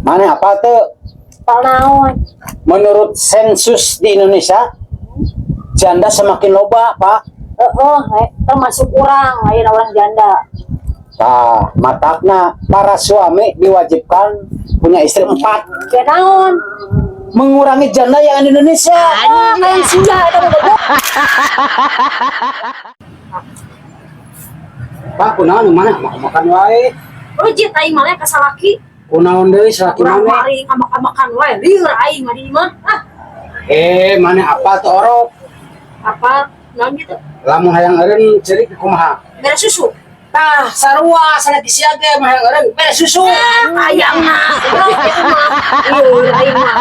Mana apa tuh? Panaon. Menurut sensus di Indonesia, janda semakin loba, Pak. Termasuk orang lain orang janda. Nah, matakna para suami diwajibkan punya istri 4. Kenaon? Mengurangi janda yang di Indonesia. Main sia eta goblok. Pak, kunaon mana? Makan wae. Oh jit aing mah ka salaki. Kunaon deui salaki Urang mana? mari makan wae. Lieur aing mah di imah. Mana apa tuh orok? Apa naon gitu? Lamun hayang eureun ceurik kumaha? Beres susu. Tah, sarua salaki siaga mah hayang eureun beres susu. Ayangna. Lieur aing mah.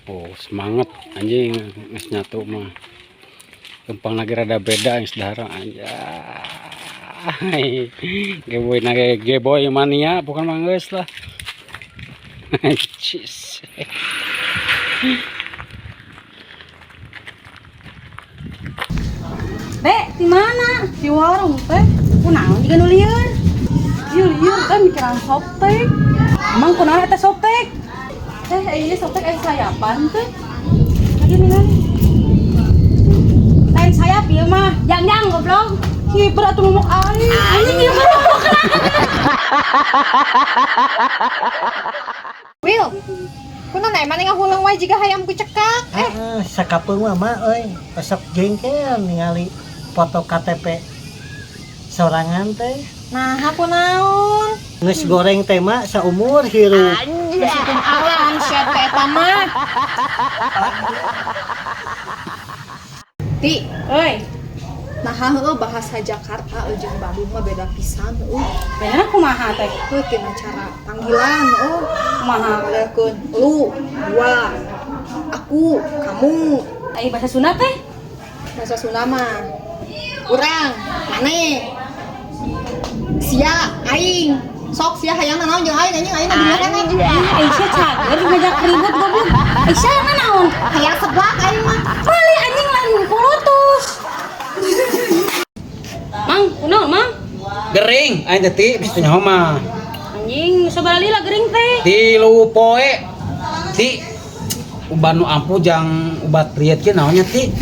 Oh semangat anjing geus nyatu mah. Gampang lagi rada beda yang saudara anjay. Geboy nage geboy mania bukan manggeus lah. Cis. Dek, di mana? Di warung teh. Kunaon juga nu lieur? Lieur teh mikiran soptek. Emang kunaon eta soptek? Iya soptek aya sayapan teh. Lagi minum. Lain sayap ieu mah, jangjang goblok. Ki berat ngomong aing. Anjing ieu mah. Will, kunaon emang ngahulung wae jiga hayam ku cekak. Sakapeung mah euy, besok jengkel ningali foto KTP sorangan teh. Nah, kunaon? Geus goreng teh mah saumur hirup. Meskipun alam siat ka eta mah. Ti, Euy, nah heueuh bahasa Jakarta jeung Bandung mah beda pisan heueuh. bener kumaha teh? Heuh tina cara panggilan heueuh. Kumaha? Ngalekeun lu, gua, aku, kamu. Ai bahasa Sunda teh? Bahasa Sunda mah urang, maneh. Sia, aing. Sok sia hayang naon jeung aing anjing aing di mana nih? Aisyah cager ngajak ribut goblok. Aisyah naon? Hayang seblak aing mah. Bali anjing lain pulutus. Mang, kunaon mang? Gering, aing teh ti bisa nyaho mah. Anjing, sabaraha lah gering teh. Tilu poe. Ti uban nu ampuh jang ubat priet ke naonnya ti?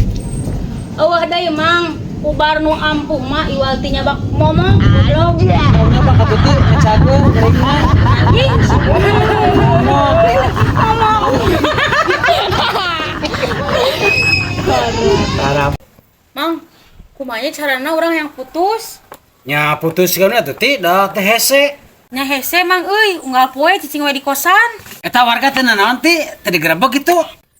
Eueuh deui mang, ubar nu ampuh mah iwal ti nyabak momong goblok. Naonnya Pak atuh ti ngecageun gering mah. Anjing, Harap mang, kumanya carana orang yang putus? nya putus kan atuh ti da teh hese. Nya hese mang euy, unggal poe cicing we di kosan. Eta warga teh naon ti? Teh digerebek kitu.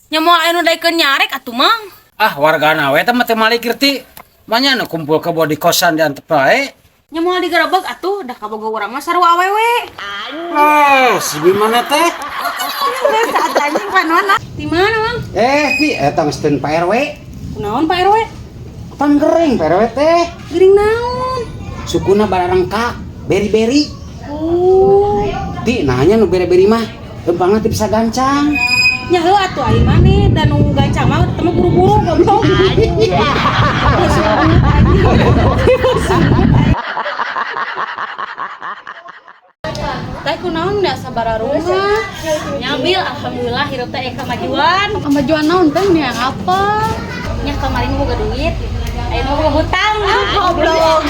Nya moal anu daekeun nyarek atuh mang. Ah, wargana we teh mah teh malikir ti. Manya nu kumpul ke di kosan di antep wae. Nya moal digerebek atuh dah kaboga urang mah sarua awewe. Si mana teh? Saat anjing panona. Di mana mang? Ti eta geus teu Pak RW. Kunaon Pak RW? Pan gering Pak RW teh. Gering naon? Sukuna barangkak, beri-beri. Ti nahanya nu beri-beri mah gampang teh bisa gancang. Nya heuh atuh aing maneh dan nu gancang mah teu buru-buru goblok. Teh kunaon da sabaraha rumah? Nyabil alhamdulillah hirup teh kemajuan. Kemajuan naon teh nya apa? Nya kemarin boga duit. Ayeuna boga hutang. Goblok.